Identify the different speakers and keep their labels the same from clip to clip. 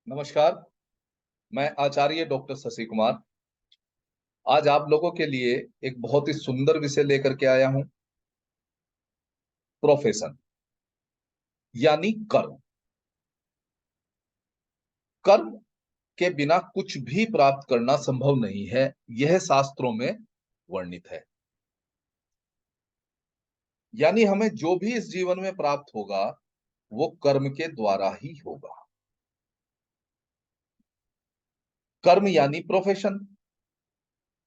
Speaker 1: नमस्कार। मैं आचार्य डॉक्टर शशि कुमार आज आप लोगों के लिए एक बहुत ही सुंदर विषय लेकर के आया हूं। प्रोफेशन यानी कर्म। कर्म के बिना कुछ भी प्राप्त करना संभव नहीं है, यह शास्त्रों में वर्णित है। यानी हमें जो भी इस जीवन में प्राप्त होगा वो कर्म के द्वारा ही होगा। कर्म यानी प्रोफेशन।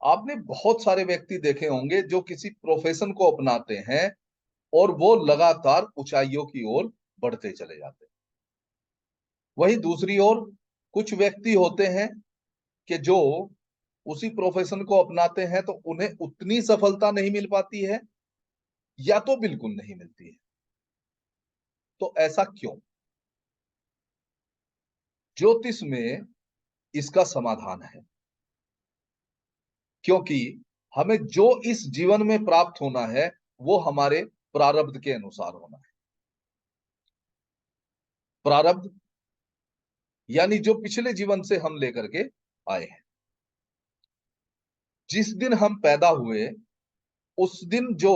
Speaker 1: आपने बहुत सारे व्यक्ति देखे होंगे जो किसी प्रोफेशन को अपनाते हैं और वो लगातार ऊंचाइयों की ओर बढ़ते चले जाते हैं। वहीं दूसरी ओर कुछ व्यक्ति होते हैं कि जो उसी प्रोफेशन को अपनाते हैं तो उन्हें उतनी सफलता नहीं मिल पाती है या तो बिल्कुल नहीं मिलती है। तो ऐसा क्यों? ज्योतिष में इसका समाधान है। क्योंकि हमें जो इस जीवन में प्राप्त होना है वो हमारे प्रारब्ध के अनुसार होना है। प्रारब्ध यानी जो पिछले जीवन से हम लेकर के आए हैं। जिस दिन हम पैदा हुए उस दिन जो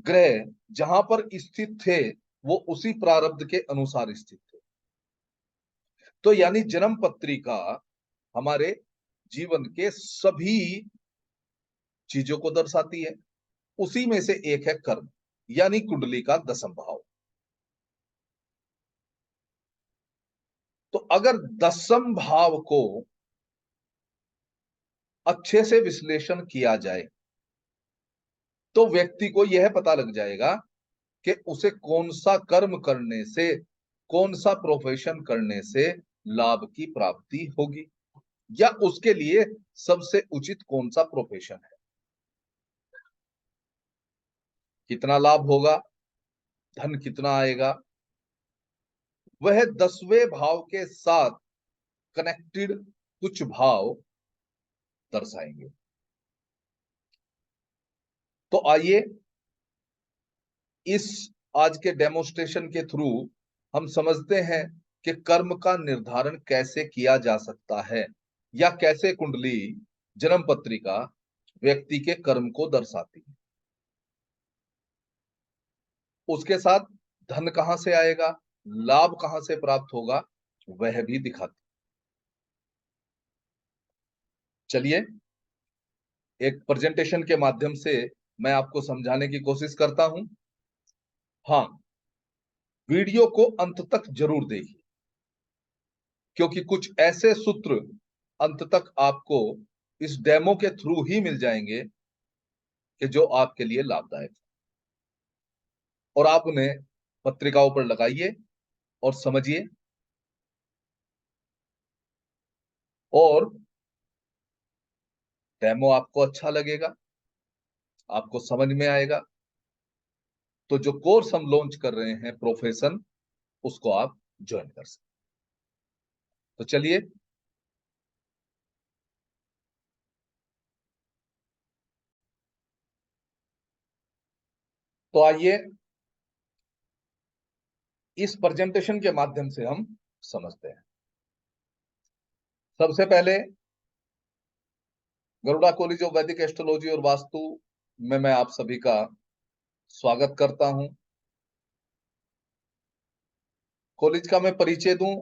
Speaker 1: ग्रह जहां पर स्थित थे वो उसी प्रारब्ध के अनुसार स्थित थे। तो यानी जन्म पत्रिका हमारे जीवन के सभी चीजों को दर्शाती है। उसी में से एक है कर्म यानी कुंडली का दसम भाव। तो अगर दसम भाव को अच्छे से विश्लेषण किया जाए तो व्यक्ति को यह पता लग जाएगा कि उसे कौन सा कर्म करने से, कौन सा प्रोफेशन करने से लाभ की प्राप्ति होगी या उसके लिए सबसे उचित कौन सा प्रोफेशन है। कितना लाभ होगा, धन कितना आएगा, वह 10वें भाव के साथ कनेक्टेड कुछ भाव दर्शाएंगे। तो आइए इस आज के डेमोस्ट्रेशन के थ्रू हम समझते हैं कि कर्म का निर्धारण कैसे किया जा सकता है या कैसे कुंडली जन्म पत्रिका व्यक्ति के कर्म को दर्शाती है। उसके साथ धन कहां से आएगा, लाभ कहां से प्राप्त होगा, वह भी दिखाती। चलिए एक प्रेजेंटेशन के माध्यम से मैं आपको समझाने की कोशिश करता हूं। हाँ, वीडियो को अंत तक जरूर देखिए क्योंकि कुछ ऐसे सूत्र अंत तक आपको इस डेमो के थ्रू ही मिल जाएंगे कि जो आपके लिए लाभदायक है। और आप उन्हें पत्रिकाओं पर लगाइए और समझिए और डेमो आपको अच्छा लगेगा, आपको समझ में आएगा तो जो कोर्स हम लॉन्च कर रहे हैं प्रोफेशन, उसको आप ज्वाइन कर सकते। तो चलिए तो आइए इस प्रेजेंटेशन के माध्यम से हम समझते हैं। सबसे पहले गरुड़ा कॉलेज ऑफ वैदिक एस्ट्रोलॉजी और वास्तु में मैं आप सभी का स्वागत करता हूं। कॉलेज का मैं परिचय दूं।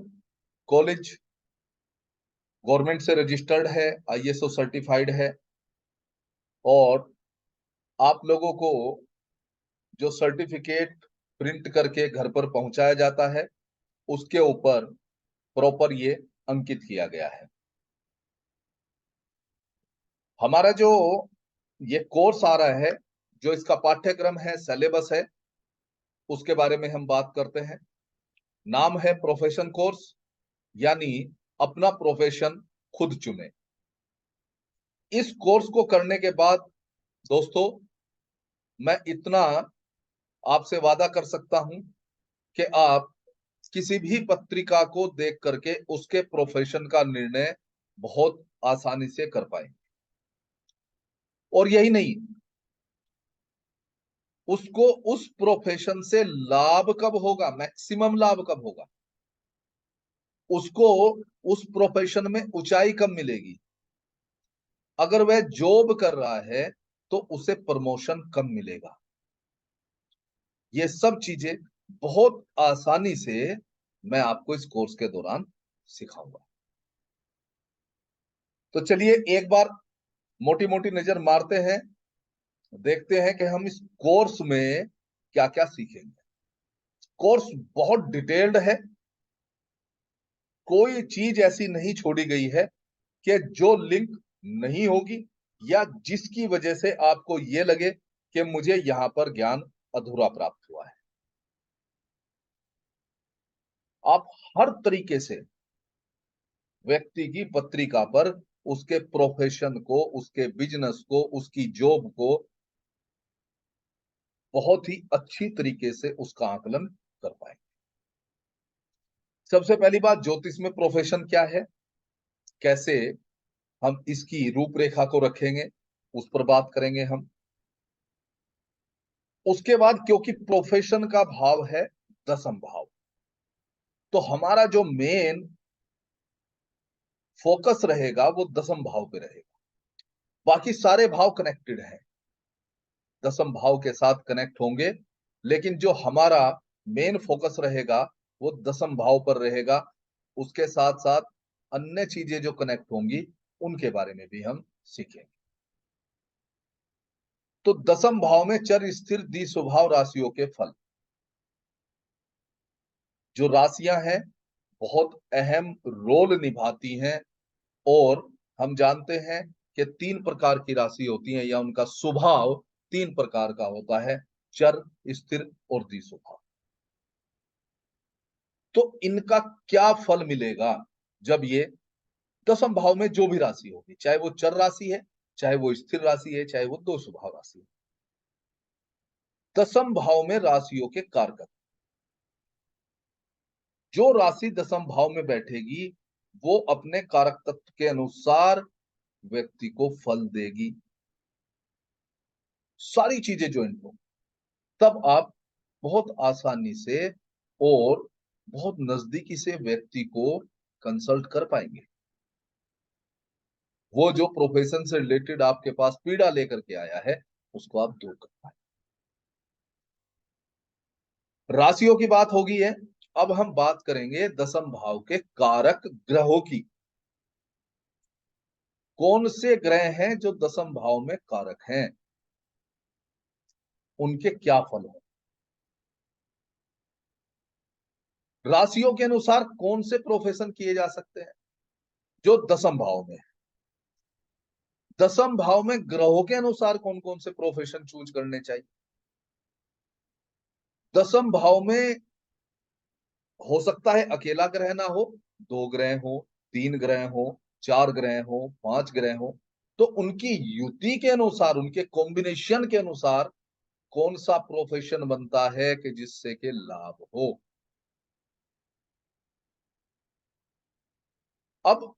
Speaker 1: कॉलेज गवर्नमेंट से रजिस्टर्ड है, आईएसओ सर्टिफाइड है और आप लोगों को जो सर्टिफिकेट प्रिंट करके घर पर पहुंचाया जाता है उसके ऊपर प्रॉपर ये अंकित किया गया है। हमारा जो ये कोर्स आ रहा है, जो इसका पाठ्यक्रम है, सिलेबस है, उसके बारे में हम बात करते हैं। नाम है प्रोफेशन कोर्स यानी अपना प्रोफेशन खुद चुने। इस कोर्स को करने के बाद दोस्तों मैं इतना आपसे वादा कर सकता हूं कि आप किसी भी पत्रिका को देख करके उसके प्रोफेशन का निर्णय बहुत आसानी से कर पाएंगे। और यही नहीं, उसको उस प्रोफेशन से लाभ कब होगा, मैक्सिमम लाभ कब होगा, उसको उस प्रोफेशन में ऊंचाई कम मिलेगी। अगर वह जॉब कर रहा है तो उसे प्रमोशन कम मिलेगा। ये सब चीजें बहुत आसानी से मैं आपको इस कोर्स के दौरान सिखाऊंगा। तो चलिए एक बार मोटी मोटी नजर मारते हैं, देखते हैं कि हम इस कोर्स में क्या क्या सीखेंगे। कोर्स बहुत डिटेल्ड है, कोई चीज ऐसी नहीं छोड़ी गई है कि जो लिंक नहीं होगी या जिसकी वजह से आपको यह लगे कि मुझे यहां पर ज्ञान अधूरा प्राप्त हुआ है। आप हर तरीके से व्यक्ति की पत्रिका पर उसके प्रोफेशन को, उसके बिजनेस को, उसकी जॉब को बहुत ही अच्छी तरीके से उसका आकलन कर पाएंगे। सबसे पहली बात, ज्योतिष में प्रोफेशन क्या है, कैसे हम इसकी रूपरेखा को रखेंगे, उस पर बात करेंगे हम। उसके बाद क्योंकि प्रोफेशन का भाव है दसम भाव, तो हमारा जो मेन फोकस रहेगा वो दसम भाव पे रहेगा। बाकी सारे भाव कनेक्टेड हैं, दसम भाव के साथ कनेक्ट होंगे, लेकिन जो हमारा मेन फोकस रहेगा वो दसम भाव पर रहेगा। उसके साथ साथ अन्य चीजें जो कनेक्ट होंगी उनके बारे में भी हम सीखेंगे। तो दसम भाव में चर स्थिर द्विस्वभाव राशियों के फल, जो राशियां हैं बहुत अहम रोल निभाती हैं। और हम जानते हैं कि तीन प्रकार की राशि होती है या उनका स्वभाव तीन प्रकार का होता है, चर, स्थिर और द्विस्वभाव। तो इनका क्या फल मिलेगा जब ये दसम भाव में जो भी राशि होगी, चाहे वो चर राशि है, चाहे वो स्थिर राशि है, चाहे वो दो स्वभाव राशि है। दसम भाव में राशियों के कारक, जो राशि दसम भाव में बैठेगी वो अपने कारक तत्व के अनुसार व्यक्ति को फल देगी। सारी चीजें ज्वाइंट हो, तब आप बहुत आसानी से और बहुत नजदीकी से व्यक्ति को कंसल्ट कर पाएंगे। वो जो प्रोफेशन से रिलेटेड आपके पास पीड़ा लेकर के आया है उसको आप दूर कर पाएंगे। राशियों की बात होगी है। अब हम बात करेंगे दसम भाव के कारक ग्रहों की। कौन से ग्रह हैं जो दसम भाव में कारक हैं, उनके क्या फल हैं। राशियों के अनुसार कौन से प्रोफेशन किए जा सकते हैं जो दसम भाव में है। दसम भाव में ग्रहों के अनुसार कौन कौन से प्रोफेशन चूज करने चाहिए। दसम भाव में हो सकता है अकेला ग्रह ना हो, दो ग्रह हो, तीन ग्रह हो, चार ग्रह हो, पांच ग्रह हो। तो उनकी युति के अनुसार, उनके कॉम्बिनेशन के अनुसार कौन सा प्रोफेशन बनता है कि जिससे के लाभ हो। अब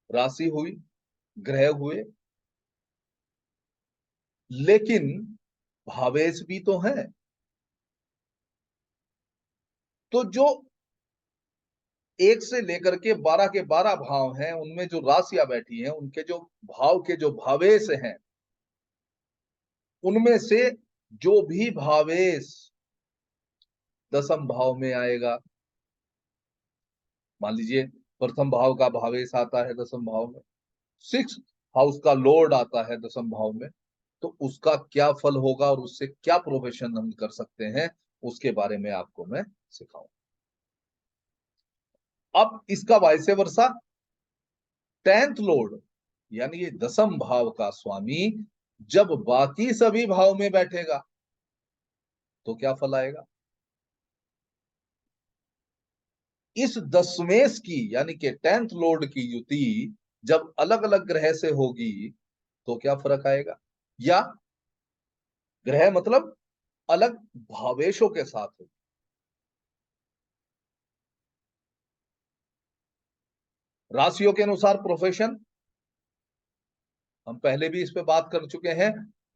Speaker 1: राशि हुई, ग्रह हुए, लेकिन भावेश भी तो है। तो जो एक से लेकर के 12 के 12 भाव हैं, उनमें जो राशियां बैठी हैं, उनके जो भाव के जो भावेश हैं, उनमें से जो भी भावेश दसम भाव में आएगा, मान लीजिए प्रथम भाव का भावेश आता है दसम भाव में, सिक्स हाउस का लॉर्ड आता है दसम भाव में, तो उसका क्या फल होगा और उससे क्या प्रोफेशन हम कर सकते हैं, उसके बारे में आपको मैं सिखाऊं। अब इसका वाइसे वर्षा, टेंथ लॉर्ड यानी ये दसम भाव का स्वामी जब बाकी सभी भाव में बैठेगा तो क्या फल आएगा। इस दसमेश की यानी कि टेंथ लॉर्ड की युति जब अलग अलग ग्रह से होगी तो क्या फर्क आएगा। या ग्रह मतलब अलग भावेशों के साथ होगी। राशियों के अनुसार प्रोफेशन हम पहले भी इस पे बात कर चुके हैं,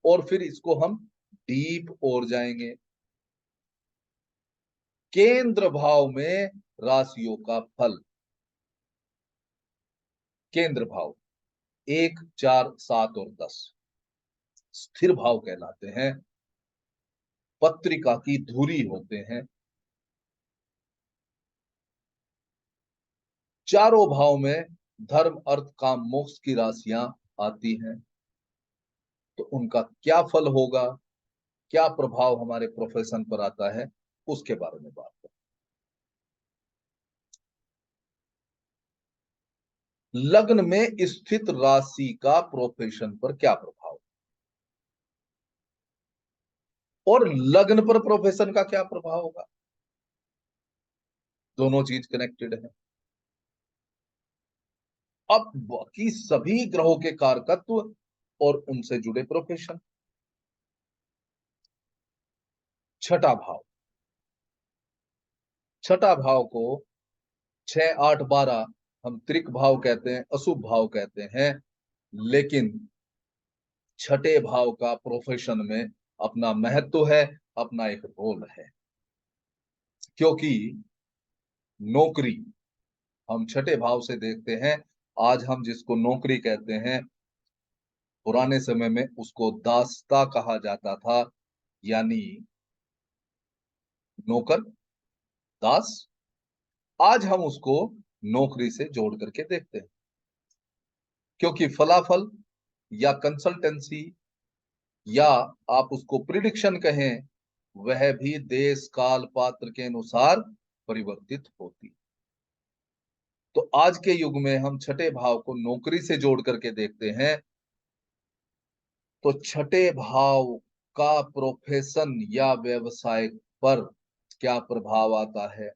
Speaker 1: और फिर इसको हम डीप और जाएंगे। केंद्र भाव में राशियों का फल। केंद्र भाव 1, 4, 7 और 10 स्थिर भाव कहलाते हैं, पत्रिका की धुरी होते हैं। चारों भाव में धर्म, अर्थ, काम, मोक्ष की राशियां आती हैं। तो उनका क्या फल होगा, क्या प्रभाव हमारे प्रोफेशन पर आता है, उसके बारे में बात करें। लग्न में स्थित राशि का प्रोफेशन पर क्या प्रभाव, और लग्न पर प्रोफेशन का क्या प्रभाव होगा। दोनों चीज कनेक्टेड है। अब बाकी सभी ग्रहों के कारकत्व और उनसे जुड़े प्रोफेशन। छठा भाव, छठा भाव को 6, 8, 12 हम त्रिक भाव कहते हैं, अशुभ भाव कहते हैं, लेकिन छठे भाव का प्रोफेशन में अपना महत्व है, अपना एक रोल है। क्योंकि नौकरी हम छठे भाव से देखते हैं। आज हम जिसको नौकरी कहते हैं, पुराने समय में उसको दासता कहा जाता था, यानी नौकर, दास। आज हम उसको नौकरी से जोड़ करके देखते हैं, क्योंकि फलाफल या कंसल्टेंसी या आप उसको प्रिडिक्शन कहें, वह भी देश काल पात्र के अनुसार परिवर्तित होती। तो आज के युग में हम छठे भाव को नौकरी से जोड़ करके देखते हैं। तो छठे भाव का प्रोफेशन या व्यवसाय पर क्या प्रभाव आता है,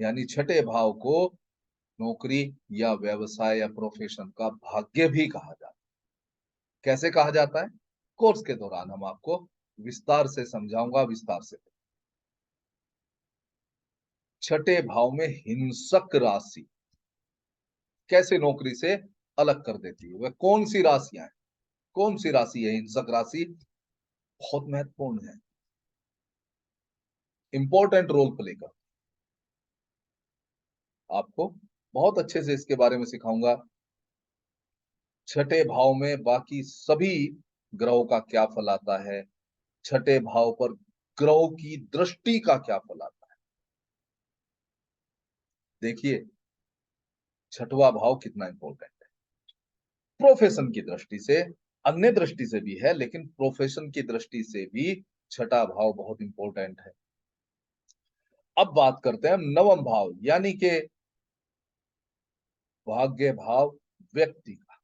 Speaker 1: यानी छठे भाव को नौकरी या व्यवसाय या प्रोफेशन का भाग्य भी कहा जाता है। कैसे कहा जाता है, कोर्स के दौरान हम आपको विस्तार से समझाऊंगा, विस्तार से। छठे भाव में हिंसक राशि कैसे नौकरी से अलग कर देती है, वह कौन सी राशियां हैं, कौन सी राशि है हिंसक राशि, बहुत महत्वपूर्ण है, इंपॉर्टेंट रोल प्ले कर। आपको बहुत अच्छे से इसके बारे में सिखाऊंगा। छठे भाव में बाकी सभी ग्रहों का क्या फल आता है, छठे भाव पर ग्रहों की दृष्टि का क्या फल आता है। देखिए छठवां भाव कितना इंपॉर्टेंट है प्रोफेशन की दृष्टि से, अन्य दृष्टि से भी है, लेकिन प्रोफेशन की दृष्टि से भी छठा भाव बहुत इंपॉर्टेंट है। अब बात करते हैं नवम भाव, यानी कि भाग्य भाव व्यक्ति का।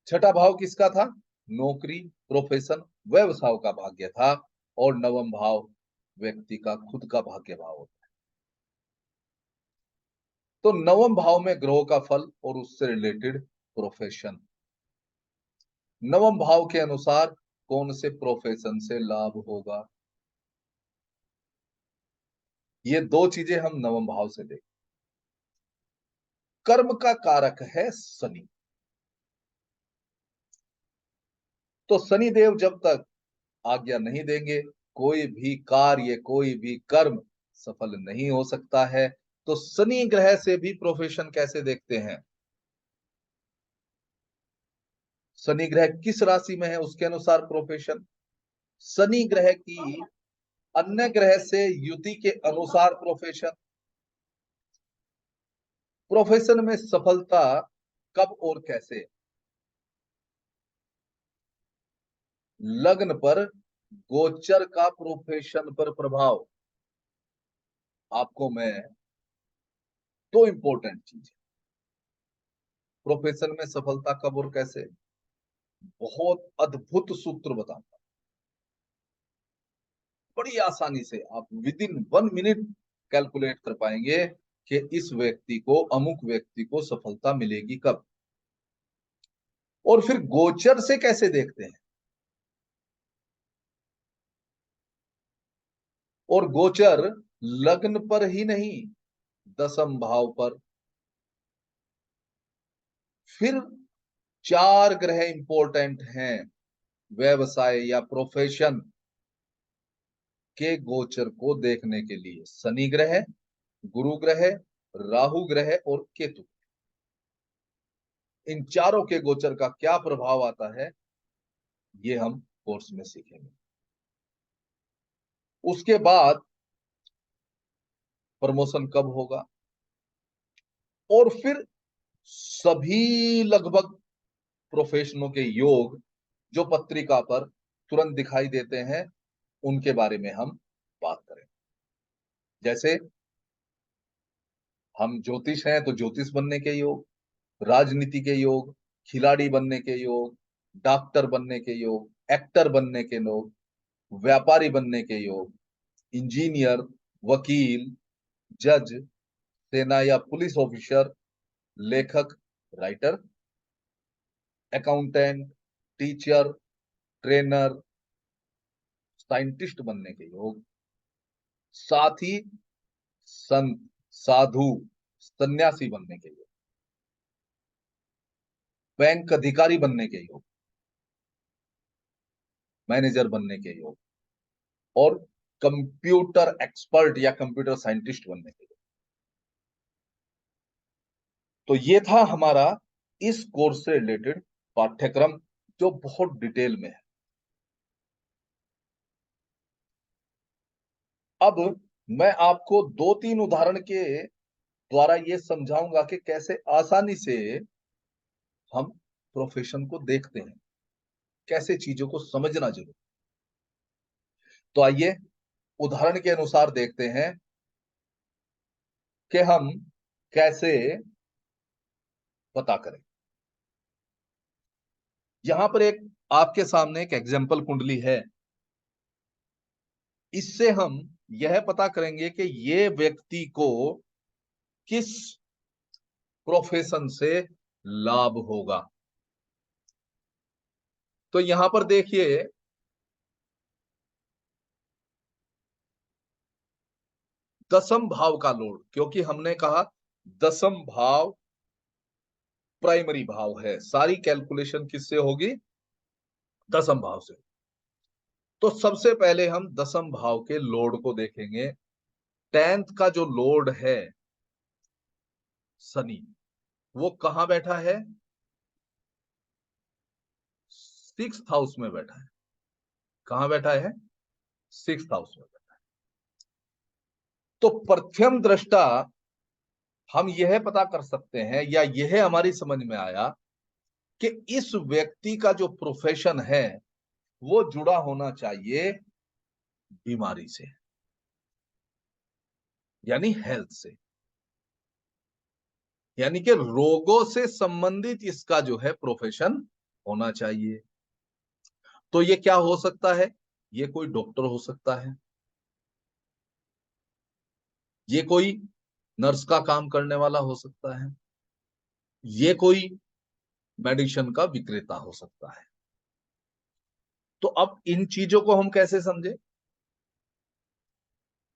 Speaker 1: छठा भाव किसका था, नौकरी, प्रोफेशन, व्यवसाय का भाग्य था, और नवम भाव व्यक्ति का खुद का भाग्य भाव होता है। तो नवम भाव में ग्रहों का फल और उससे रिलेटेड प्रोफेशन। नवम भाव के अनुसार कौन से प्रोफेशन से लाभ होगा, ये दो चीजें हम नवम भाव से देखें। कर्म का कारक है शनि। तो शनि देव जब तक आज्ञा नहीं देंगे, कोई भी कार्य, कोई भी कर्म सफल नहीं हो सकता है। तो शनि ग्रह से भी प्रोफेशन कैसे देखते हैं, शनि ग्रह किस राशि में है उसके अनुसार प्रोफेशन, शनि ग्रह की अन्य ग्रह से युति के अनुसार प्रोफेशन। प्रोफेशन में सफलता कब और कैसे, लग्न पर गोचर का प्रोफेशन पर प्रभाव। आपको मैं दो इंपॉर्टेंट चीज प्रोफेशन में सफलता कब और कैसे, बहुत अद्भुत सूत्र बताऊंगा, बड़ी आसानी से आप विद इन 1 मिनट कैलकुलेट कर पाएंगे कि इस व्यक्ति को, अमुक व्यक्ति को सफलता मिलेगी कब। और फिर गोचर से कैसे देखते हैं, और गोचर लग्न पर ही नहीं, दसम भाव पर। फिर चार ग्रह इंपॉर्टेंट हैं व्यवसाय या प्रोफेशन के गोचर को देखने के लिए शनि ग्रह, गुरु ग्रह, राहु ग्रह और केतु, इन चारों के गोचर का क्या प्रभाव आता है ये हम कोर्स में सीखेंगे। उसके बाद प्रमोशन कब होगा, और फिर सभी लगभग प्रोफेशनों के योग जो पत्रिका पर तुरंत दिखाई देते हैं उनके बारे में हम बात करें। जैसे हम ज्योतिष हैं तो ज्योतिष बनने के योग, राजनीति के योग, खिलाड़ी बनने के योग, डॉक्टर बनने के योग, एक्टर बनने के योग, व्यापारी बनने के योग, इंजीनियर, वकील, जज, सेना या पुलिस ऑफिसर, लेखक, writer, accountant, teacher, trainer, scientist बनने के योग, साथ ही संत, साधु, सन्यासी बनने के योग, बैंक अधिकारी बनने के योग, मैनेजर बनने के योग, और कंप्यूटर एक्सपर्ट या कंप्यूटर साइंटिस्ट बनने के योग। तो ये था हमारा इस कोर्स से रिलेटेड पाठ्यक्रम जो बहुत डिटेल में है। अब मैं आपको 2-3 उदाहरण के द्वारा ये समझाऊंगा कि कैसे आसानी से हम प्रोफेशन को देखते हैं, कैसे चीजों को समझना जरूरी। तो आइए उदाहरण के अनुसार देखते हैं कि हम कैसे पता करें। यहां पर एक आपके सामने एक एग्जाम्पल कुंडली है। इससे हम यह पता करेंगे कि ये व्यक्ति को किस प्रोफेशन से लाभ होगा। तो यहां पर देखिए, दसम भाव का लोड, क्योंकि हमने कहा दसम भाव प्राइमरी भाव है, सारी कैलकुलेशन किससे होगी? दसम भाव से। तो सबसे पहले हम दसम भाव के लोड को देखेंगे। 10th का जो लोड है शनि, वो कहां बैठा है? 6th हाउस में बैठा है। कहां बैठा है? 6th हाउस में बैठा है। तो प्रथम दृष्टा हम यह पता कर सकते हैं, या यह हमारी समझ में आया कि इस व्यक्ति का जो प्रोफेशन है वो जुड़ा होना चाहिए बीमारी से, यानी हेल्थ से, यानी कि रोगों से संबंधित इसका जो है प्रोफेशन होना चाहिए। तो ये क्या हो सकता है? ये कोई डॉक्टर हो सकता है, ये कोई नर्स का काम करने वाला हो सकता है, ये कोई मेडिसिन का विक्रेता हो सकता है। तो अब इन चीजों को हम कैसे समझे,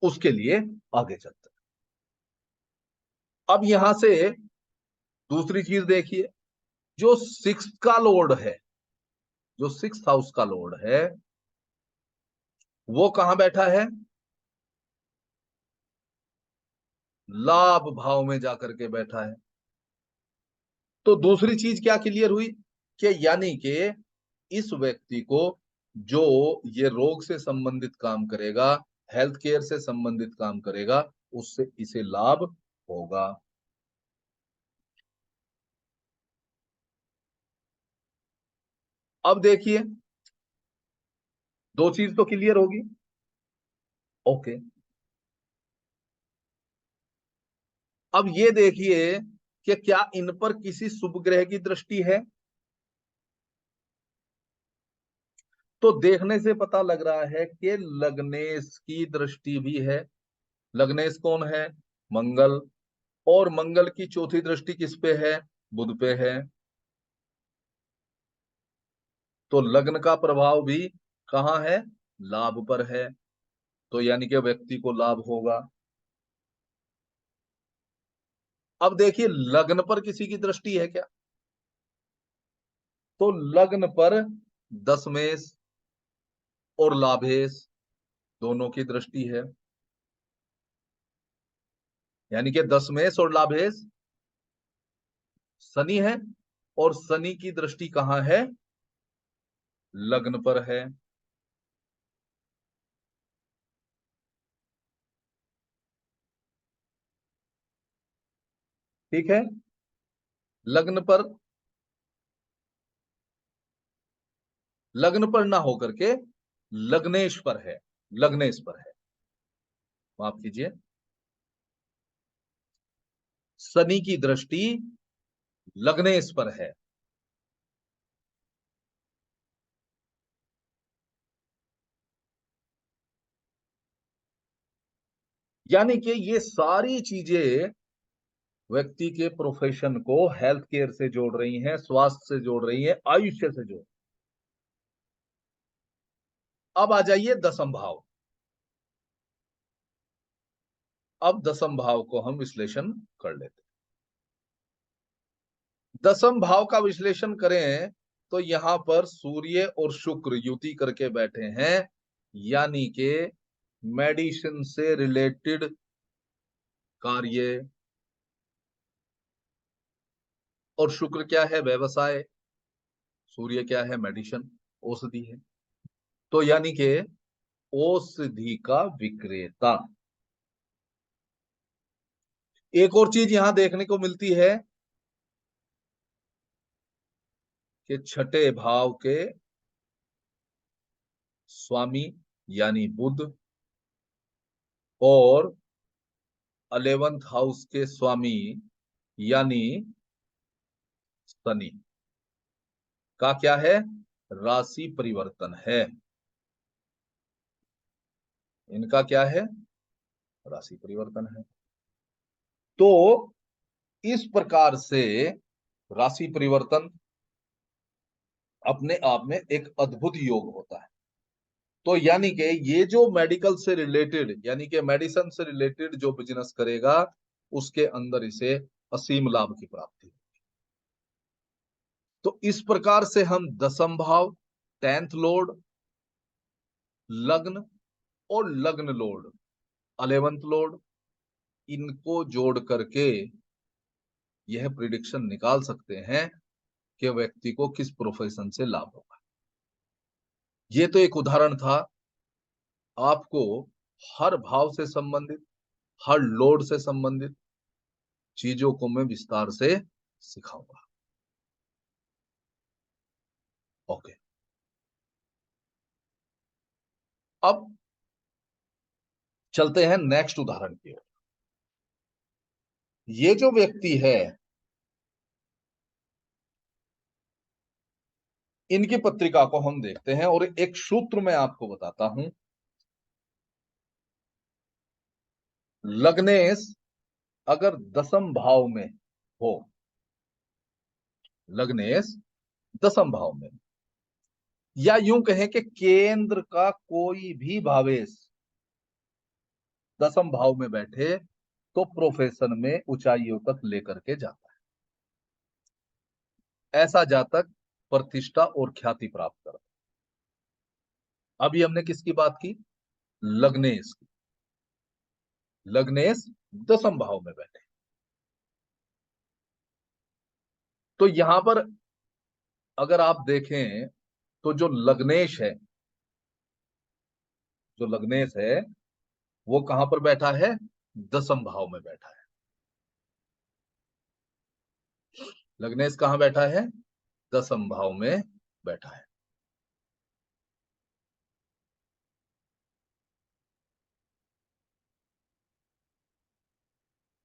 Speaker 1: उसके लिए आगे चलते हैं। अब यहां से दूसरी चीज देखिए, जो 6th का लोड है, जो 6th हाउस का लोड है वो कहां बैठा है? लाभ भाव में जाकर के बैठा है। तो दूसरी चीज क्या क्लियर हुई कि यानी कि इस व्यक्ति को जो ये रोग से संबंधित काम करेगा, हेल्थ केयर से संबंधित काम करेगा, उससे इसे लाभ होगा। अब देखिए, दो चीज तो क्लियर होगी। ओके, अब ये देखिए कि क्या इन पर किसी शुभ ग्रह की दृष्टि है? तो देखने से पता लग रहा है कि लग्नेश की दृष्टि भी है। लग्नेश कौन है? मंगल। और मंगल की चौथी दृष्टि किस पे है? बुध पे है। तो लग्न का प्रभाव भी कहाँ है? लाभ पर है। तो यानी कि व्यक्ति को लाभ होगा। अब देखिए, लग्न पर किसी की दृष्टि है क्या? तो लग्न पर दशमेश और लाभेश, दोनों की दृष्टि है, यानी कि दशमेश और लाभेश शनि है, और शनि की दृष्टि कहां है? लग्न पर है। ठीक है, लग्न पर, लग्न पर ना होकर के लग्नेश पर है, लग्नेश पर है, माफ कीजिए, शनि की दृष्टि लग्नेश पर है। यानी कि ये सारी चीजें व्यक्ति के प्रोफेशन को हेल्थ केयर से जोड़ रही हैं, स्वास्थ्य से जोड़ रही हैं, आयुष्य से जोड़। अब आ जाइए दसम भाव। अब दसम भाव को हम विश्लेषण कर लेते हैं। दसम भाव का विश्लेषण करें तो यहां पर सूर्य और शुक्र युति करके बैठे हैं, यानी कि मेडिसिन से रिलेटेड कार्य, और शुक्र क्या है? व्यवसाय। सूर्य क्या है? मेडिसिन, औषधि है। तो यानी कि औषधि का विक्रेता। एक और चीज यहां देखने को मिलती है कि छठे भाव के स्वामी यानी बुध, और 11th हाउस के स्वामी यानी शनि का क्या है? राशि परिवर्तन है। इनका क्या है? राशि परिवर्तन है। तो इस प्रकार से राशि परिवर्तन अपने आप में एक अद्भुत योग होता है। तो यानी कि ये जो मेडिकल से रिलेटेड, यानी कि मेडिसिन से रिलेटेड जो बिजनेस करेगा, उसके अंदर इसे असीम लाभ की प्राप्ति। तो इस प्रकार से हम दसम भाव, 10th लॉर्ड, लग्न और लग्न लॉर्ड, 11th लॉर्ड, इनको जोड़ करके यह प्रिडिक्शन निकाल सकते हैं कि व्यक्ति को किस प्रोफेशन से लाभ होगा। ये तो एक उदाहरण था। आपको हर भाव से संबंधित, हर लॉर्ड से संबंधित चीजों को मैं विस्तार से सिखाऊंगा। ओके, अब चलते हैं नेक्स्ट उदाहरण की ओर। ये जो व्यक्ति है, इनकी पत्रिका को हम देखते हैं, और एक सूत्र मैं आपको बताता हूं। लग्नेश अगर दसम भाव में हो, लग्नेश दसम भाव में, या यूं कहें कि केंद्र का कोई भी भावेश दसम भाव में बैठे, तो प्रोफेशन में ऊंचाइयों तक लेकर के जाता है। ऐसा जातक प्रतिष्ठा और ख्याति प्राप्त करता है। अभी हमने किसकी बात की? लग्नेश की। लग्नेश दसम भाव में बैठे, तो यहां पर अगर आप देखें तो जो लग्नेश है, जो लग्नेश है वो कहां पर बैठा है? दसम भाव में बैठा है। लग्नेश कहां बैठा है? दसम भाव में बैठा है।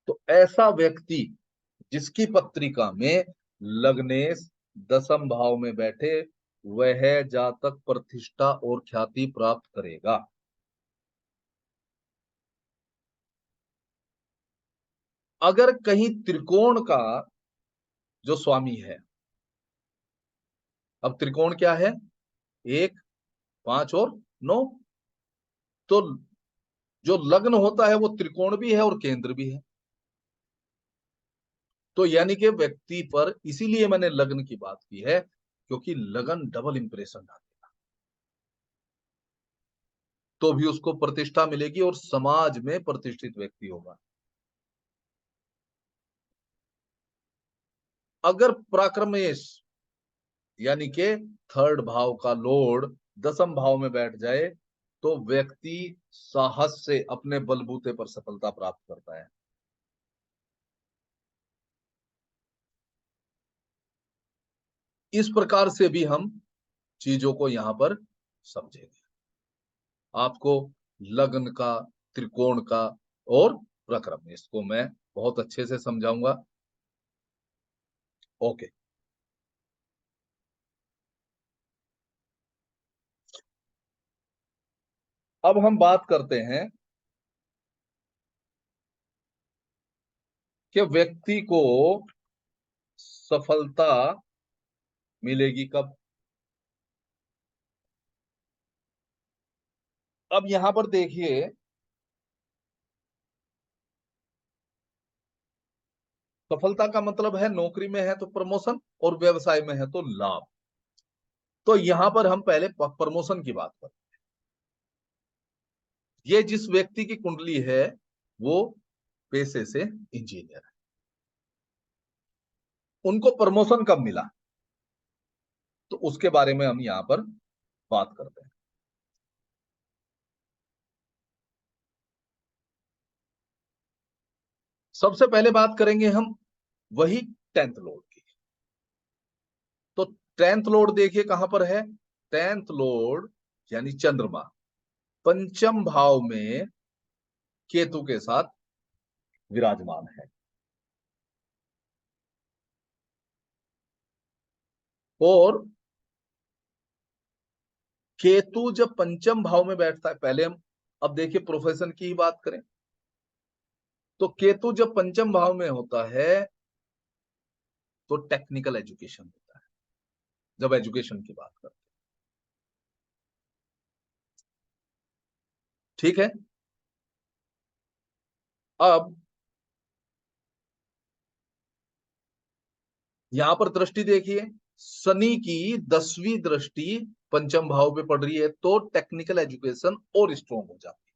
Speaker 1: तो ऐसा व्यक्ति जिसकी पत्रिका में लग्नेश दसम भाव में बैठे, वह जातक प्रतिष्ठा और ख्याति प्राप्त करेगा। अगर कहीं त्रिकोण का जो स्वामी है, अब त्रिकोण क्या है? 1, 5 और 9। तो जो लग्न होता है वो त्रिकोण भी है और केंद्र भी है। तो यानी कि व्यक्ति पर, इसीलिए मैंने लग्न की बात की है, क्योंकि लगन डबल इंप्रेशन डालेगा। तो भी उसको प्रतिष्ठा मिलेगी और समाज में प्रतिष्ठित व्यक्ति होगा। अगर पराक्रमेश यानी के थर्ड भाव का लॉर्ड दसम भाव में बैठ जाए तो व्यक्ति साहस से अपने बलबूते पर सफलता प्राप्त करता है। इस प्रकार से भी हम चीजों को यहां पर समझेंगे। आपको लग्न का, त्रिकोण का और प्रक्रम, इसको मैं बहुत अच्छे से समझाऊंगा। ओके, अब हम बात करते हैं कि व्यक्ति को सफलता मिलेगी कब। अब यहां पर देखिए, सफलता का मतलब है नौकरी में है तो प्रमोशन और व्यवसाय में है तो लाभ। तो यहां पर हम पहले प्रमोशन की बात करते हैं। ये जिस व्यक्ति की कुंडली है वो पेशे से इंजीनियर है, उनको प्रमोशन कब मिला तो उसके बारे में हम यहां पर बात करते हैं। सबसे पहले बात करेंगे हम वही टेंथ लॉर्ड की। तो टेंथ लॉर्ड देखिए कहां पर है। टेंथ लॉर्ड यानी चंद्रमा पंचम भाव में केतु के साथ विराजमान है। और केतु जब पंचम भाव में बैठता है, पहले हम अब देखिए प्रोफेशन की ही बात करें तो केतु जब पंचम भाव में होता है तो टेक्निकल एजुकेशन होता है, जब एजुकेशन की बात करते हैं। ठीक है। अब यहां पर दृष्टि देखिए, शनि की 10वीं दृष्टि पंचम भाव पे पड़ रही है तो टेक्निकल एजुकेशन और स्ट्रॉन्ग हो जाती है।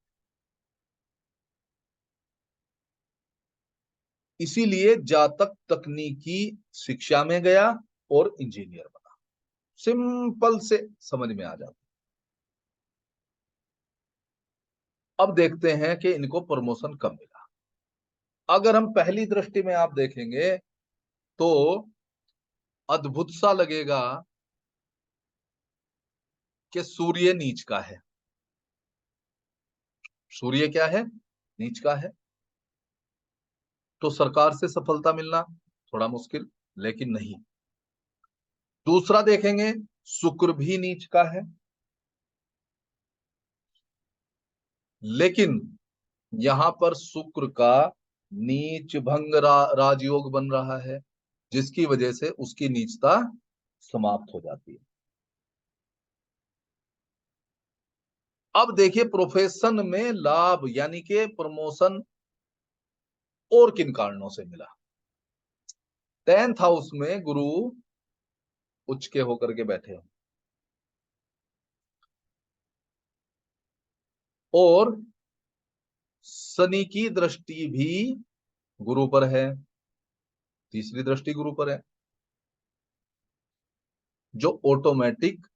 Speaker 1: इसीलिए जातक तकनीकी शिक्षा में गया और इंजीनियर बना। सिंपल से समझ में आ जाता। अब देखते हैं कि इनको प्रमोशन कब मिला। अगर हम पहली दृष्टि में आप देखेंगे तो अद्भुत सा लगेगा कि सूर्य नीच का है। सूर्य क्या है, नीच का है। तो सरकार से सफलता मिलना थोड़ा मुश्किल, लेकिन नहीं। दूसरा देखेंगे, शुक्र भी नीच का है, लेकिन यहां पर शुक्र का नीच भंग राजयोग बन रहा है, जिसकी वजह से उसकी नीचता समाप्त हो जाती है। अब देखिए प्रोफेशन में लाभ यानी कि प्रमोशन और किन कारणों से मिला। 10th हाउस में गुरु उच्च के होकर के बैठे हो और शनि की दृष्टि भी गुरु पर है, तीसरी दृष्टि गुरु पर है, जो ऑटोमेटिक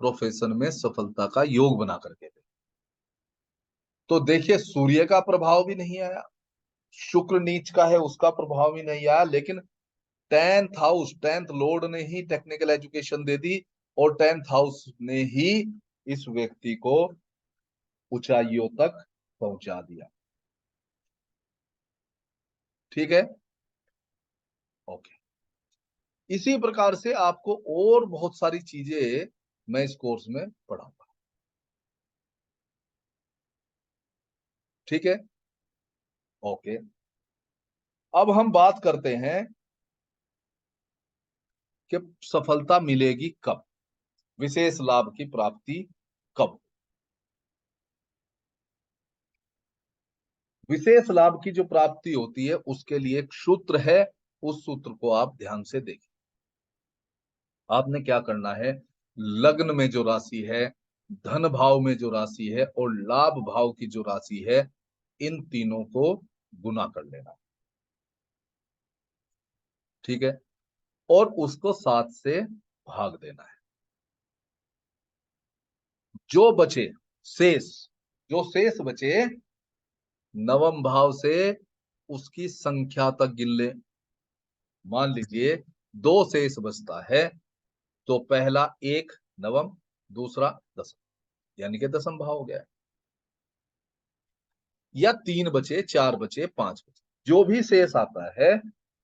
Speaker 1: प्रोफेशन में सफलता का योग बना करके दे। तो देखिए सूर्य का प्रभाव भी नहीं आया, शुक्र नीच का है उसका प्रभाव भी नहीं आया, लेकिन 10th हाउस, 10th लॉर्ड ने ही टेक्निकल एजुकेशन दे दी और 10th हाउस ने ही इस व्यक्ति को ऊंचाइयों तक पहुंचा दिया। ठीक है, ओके। इसी प्रकार से आपको और बहुत सारी चीजें मैं इस कोर्स में पढ़ाऊंगा। ठीक है, ओके। अब हम बात करते हैं कि सफलता मिलेगी कब, विशेष लाभ की प्राप्ति कब। विशेष लाभ की जो प्राप्ति होती है उसके लिए एक सूत्र है, उस सूत्र को आप ध्यान से देखिए। आपने क्या करना है, लग्न में जो राशि है धन भाव में जो राशि है और लाभ भाव की जो राशि है, इन तीनों को गुना कर लेना। ठीक है, और उसको 7 से भाग देना है। जो बचे शेष, जो शेष बचे, नवम भाव से उसकी संख्या तक गिन ले। मान लीजिए 2 शेष बचता है, तो पहला 1 नवम, दूसरा 10, यानी कि दसम भाव हो गया। या 3 बचे, 4 बचे, 5 बचे, जो भी शेष आता है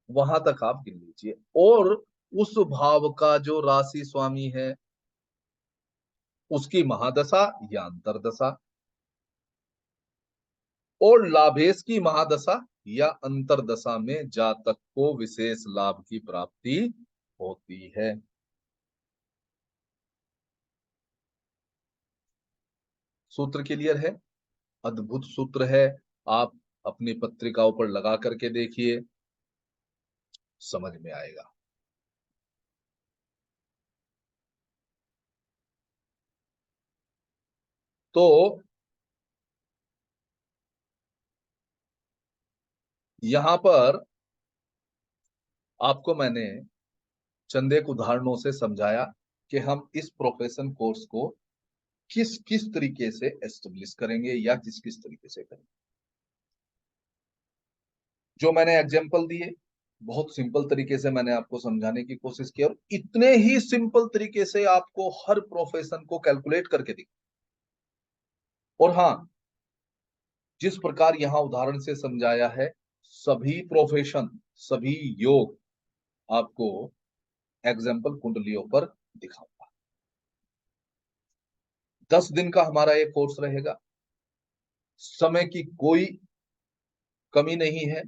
Speaker 1: वहां तक आप गिन लीजिए। और उस भाव का जो राशि स्वामी है, उसकी महादशा या अंतरदशा, और लाभेश की महादशा या अंतरदशा में जातक को विशेष लाभ की प्राप्ति होती है। सूत्र क्लियर है? अद्भुत सूत्र है। आप अपनी पत्रिकाओं पर लगा करके देखिए, समझ में आएगा। तो यहां पर आपको मैंने चंद एक उदाहरणों से समझाया कि हम इस प्रोफेशन कोर्स को किस किस तरीके से एस्टेब्लिश करेंगे या किस किस तरीके से करेंगे। जो मैंने एग्जाम्पल दिए, बहुत सिंपल तरीके से मैंने आपको समझाने की कोशिश की, और इतने ही सिंपल तरीके से आपको हर प्रोफेशन को कैलकुलेट करके दिखा। और हाँ, जिस प्रकार यहां उदाहरण से समझाया है, सभी प्रोफेशन, सभी योग आपको एग्जाम्पल कुंडलियों पर दिखाऊंगा। 10 दिन का हमारा ये कोर्स रहेगा। समय की कोई कमी नहीं है।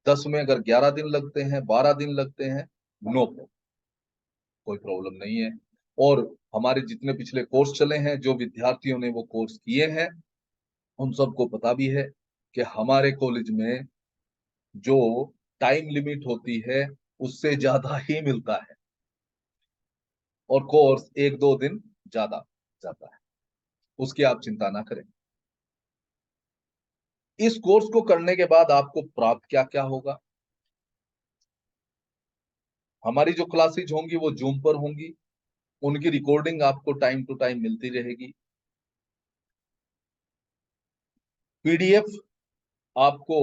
Speaker 1: 10 में अगर 11 दिन लगते हैं, 12 दिन लगते हैं, नो प्रॉब्लम, कोई प्रॉब्लम नहीं है। और हमारे जितने पिछले कोर्स चले हैं, जो विद्यार्थियों ने वो कोर्स किए हैं, उन सबको पता भी है कि हमारे कॉलेज में जो टाइम लिमिट होती है उससे ज्यादा ही मिलता है, और कोर्स 1-2 दिन ज्यादा जाता है। उसकी आप चिंता ना करें। इस कोर्स को करने के बाद आपको प्राप्त क्या क्या होगा? हमारी जो क्लासेज होंगी वो जूम पर होंगी, उनकी रिकॉर्डिंग आपको टाइम टू टाइम मिलती रहेगी। पीडीएफ आपको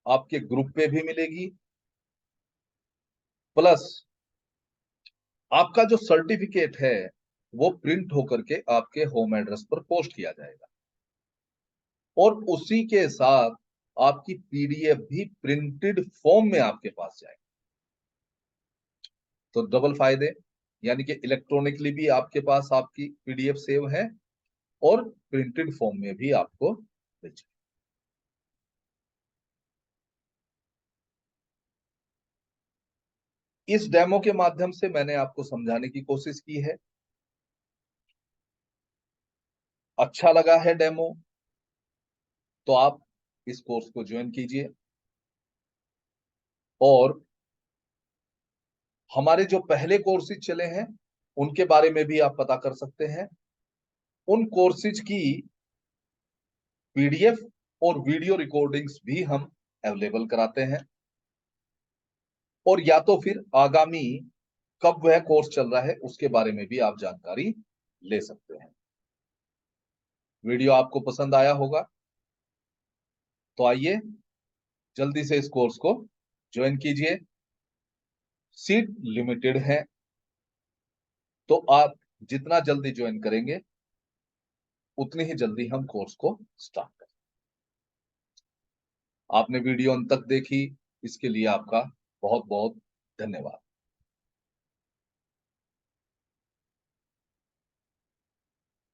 Speaker 1: आपके ग्रुप पे भी मिलेगी, प्लस आपका जो सर्टिफिकेट है वो प्रिंट होकर के आपके होम एड्रेस पर पोस्ट किया जाएगा, और उसी के साथ आपकी पीडीएफ भी प्रिंटेड फॉर्म में आपके पास जाएगी। तो डबल फायदे, यानी कि इलेक्ट्रॉनिकली भी आपके पास आपकी पीडीएफ सेव है, और प्रिंटेड फॉर्म में भी आपको मिल जाएगी। इस डेमो के माध्यम से मैंने आपको समझाने की कोशिश की है। अच्छा लगा है डेमो, तो आप इस कोर्स को ज्वाइन कीजिए। और हमारे जो पहले कोर्सेज चले हैं उनके बारे में भी आप पता कर सकते हैं। उन कोर्सेज की पीडीएफ और वीडियो रिकॉर्डिंग्स भी हम अवेलेबल कराते हैं। और या तो फिर आगामी कब वह कोर्स चल रहा है उसके बारे में भी आप जानकारी ले सकते हैं। वीडियो आपको पसंद आया होगा, तो आइए जल्दी से इस कोर्स को ज्वाइन कीजिए। सीट लिमिटेड है, तो आप जितना जल्दी ज्वाइन करेंगे उतनी ही जल्दी हम कोर्स को स्टार्ट करें। आपने वीडियो अंत तक देखी, इसके लिए आपका बहुत बहुत धन्यवाद।